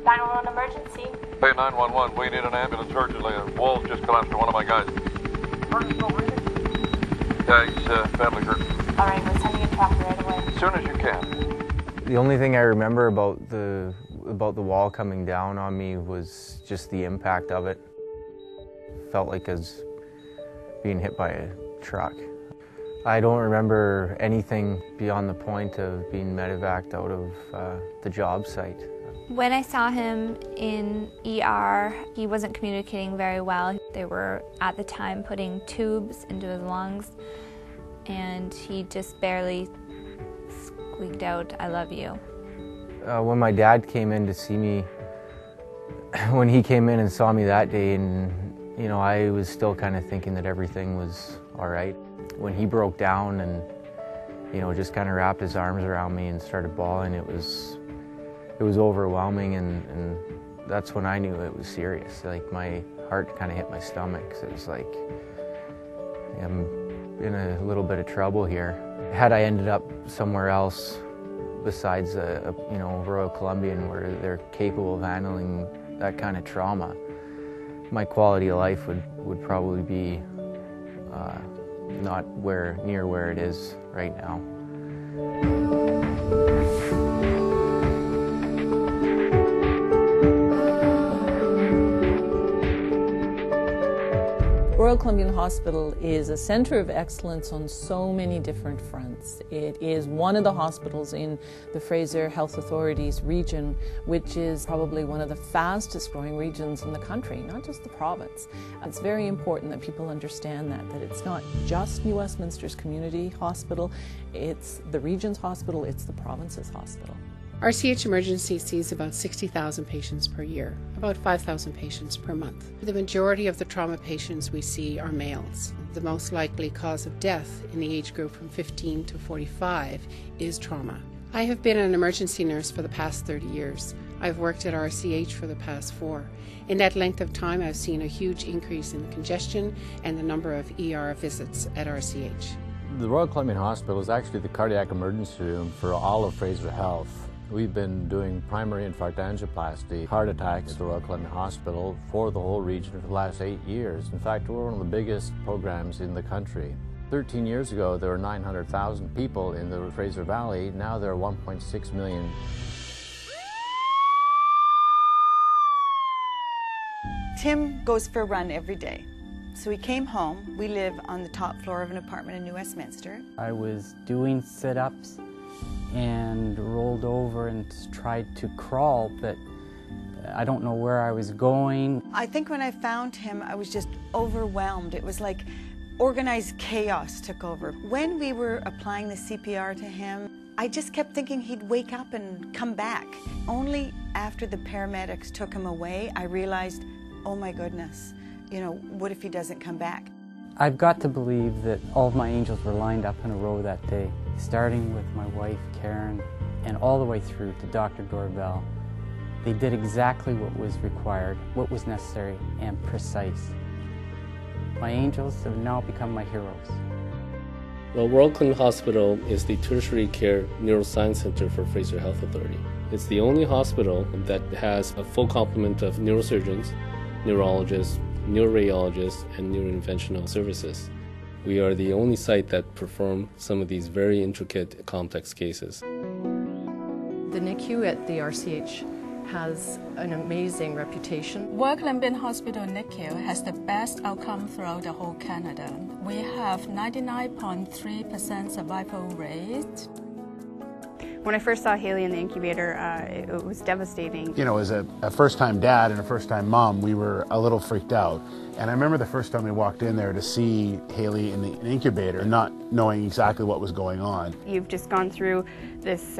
911 emergency. Hey, 911, we need an ambulance urgently. A wall just collapsed on one of my guys. Are you still breathing? Yeah, he's badly hurt. All right, we're sending a tractor right away. As soon as you can. The only thing I remember about the wall coming down on me was just the impact of it. Felt like I was being hit by a truck. I don't remember anything beyond the point of being medevaced out of the job site. When I saw him in ER, he wasn't communicating very well. They were, at the time, putting tubes into his lungs, and he just barely squeaked out, "I love you." When my dad came in to see me, when he came in and saw me that day, and you know, I was still kind of thinking that everything was all right. When he broke down and, you know, just kind of wrapped his arms around me and started bawling, it was overwhelming, and that's when I knew it was serious. Like, my heart kind of hit my stomach. So it was like, I'm in a little bit of trouble here. Had I ended up somewhere else besides you know, Royal Columbian, where they're capable of handling that kind of trauma, my quality of life would probably be not near where it is right now. Royal Columbian Hospital is a center of excellence on so many different fronts. It is one of the hospitals in the Fraser Health Authority's region, which is probably one of the fastest growing regions in the country, not just the province. It's very important that people understand that it's not just New Westminster's community hospital, it's the region's hospital, it's the province's hospital. RCH Emergency sees about 60,000 patients per year, about 5,000 patients per month. The majority of the trauma patients we see are males. The most likely cause of death in the age group from 15 to 45 is trauma. I have been an emergency nurse for the past 30 years. I've worked at RCH for the past 4. In that length of time, I've seen a huge increase in the congestion and the number of ER visits at RCH. The Royal Columbian Hospital is actually the cardiac emergency room for all of Fraser Health. We've been doing primary infarct angioplasty, heart attacks at the Royal Columbian Hospital for the whole region for the last 8 years. In fact, we're one of the biggest programs in the country. 13 years ago, there were 900,000 people in the Fraser Valley. Now there are 1.6 million. Tim goes for a run every day. So he came home. We live on the top floor of an apartment in New Westminster. I was doing sit-ups and rolled over and tried to crawl, but I don't know where I was going. I think when I found him, I was just overwhelmed. It was like organized chaos took over. When we were applying the CPR to him, I just kept thinking he'd wake up and come back. Only after the paramedics took him away, I realized, oh my goodness, you know, what if he doesn't come back? I've got to believe that all of my angels were lined up in a row that day, starting with my wife, Karen, and all the way through to Dr. Dorvell. They did exactly what was required, what was necessary, and precise. My angels have now become my heroes. Well, Royal Columbian Hospital is the tertiary care neuroscience center for Fraser Health Authority. It's the only hospital that has a full complement of neurosurgeons, neurologists, neuroradiologists, and neurointerventional services. We are the only site that perform some of these very intricate, complex cases. The NICU at the RCH has an amazing reputation. Royal Columbian Hospital NICU has the best outcome throughout the whole Canada. We have 99.3% survival rate. When I first saw Haley in the incubator, it was devastating. You know, as a first-time dad and a first-time mom, we were a little freaked out. And I remember the first time we walked in there to see Haley in the incubator, not knowing exactly what was going on. You've just gone through this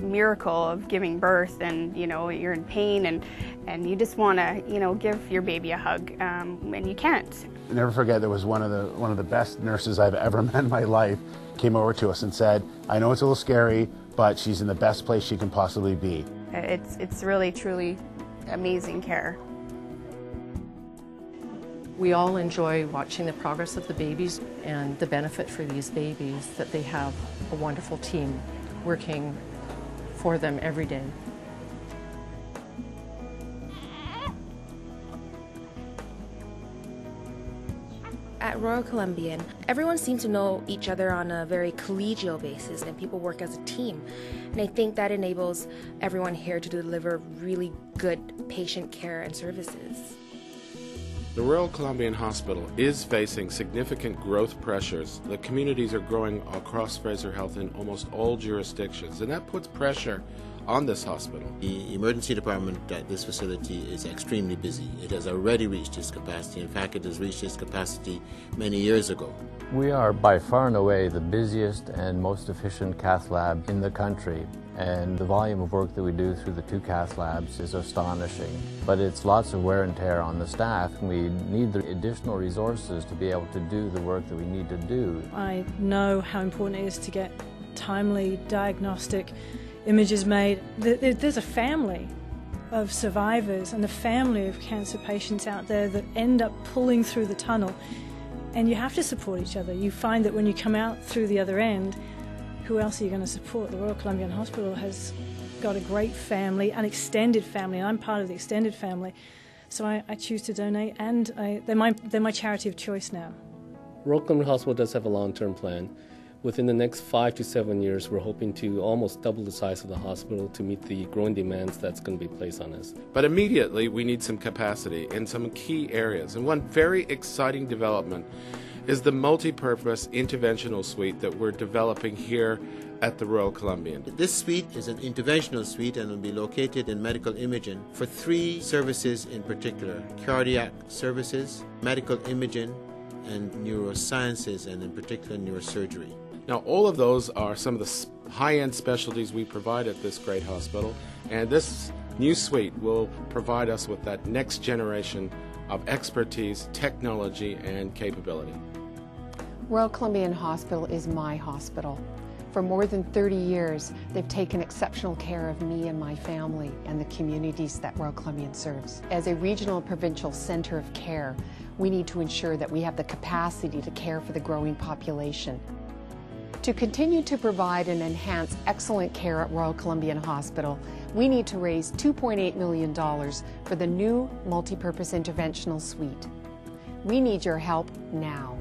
miracle of giving birth, and you know you're in pain, and you just want to give your baby a hug, and you can't. I'll never forget, there was one of the best nurses I've ever met in my life came over to us and said, "I know it's a little scary, but she's in the best place she can possibly be." It's really, truly amazing care. We all enjoy watching the progress of the babies and the benefit for these babies that they have a wonderful team working for them every day. At Royal Columbian, everyone seems to know each other on a very collegial basis, and people work as a team. And I think that enables everyone here to deliver really good patient care and services. The Royal Columbian Hospital is facing significant growth pressures. The communities are growing across Fraser Health in almost all jurisdictions, and that puts pressure on this hospital. The emergency department at this facility is extremely busy. It has already reached its capacity. In fact, it has reached its capacity many years ago. We are by far and away the busiest and most efficient cath lab in the country, and the volume of work that we do through the 2 cath labs is astonishing. But it's lots of wear and tear on the staff, and we need the additional resources to be able to do the work that we need to do. I know how important it is to get timely diagnostic images made. There's a family of survivors and a family of cancer patients out there that end up pulling through the tunnel, and you have to support each other. You find that when you come out through the other end, who else are you going to support? The Royal Columbian Hospital has got a great family, an extended family, and I'm part of the extended family, so I choose to donate, and they're my charity of choice now. Royal Columbian Hospital does have a long-term plan. Within the next 5 to 7 years, we're hoping to almost double the size of the hospital to meet the growing demands that's going to be placed on us. But immediately, we need some capacity in some key areas. And one very exciting development is the MultiPurpose Interventional Suite that we're developing here at the Royal Columbian. This suite is an interventional suite and will be located in medical imaging for 3 services in particular: cardiac services, medical imaging, and neurosciences, and in particular neurosurgery. Now, all of those are some of the high-end specialties we provide at this great hospital, and this new suite will provide us with that next generation of expertise, technology, and capability. Royal Columbian Hospital is my hospital. For more than 30 years, they've taken exceptional care of me and my family and the communities that Royal Columbian serves. As a regional and provincial center of care, we need to ensure that we have the capacity to care for the growing population. To continue to provide and enhance excellent care at Royal Columbian Hospital, we need to raise $2.8 million for the new multipurpose interventional suite. We need your help now.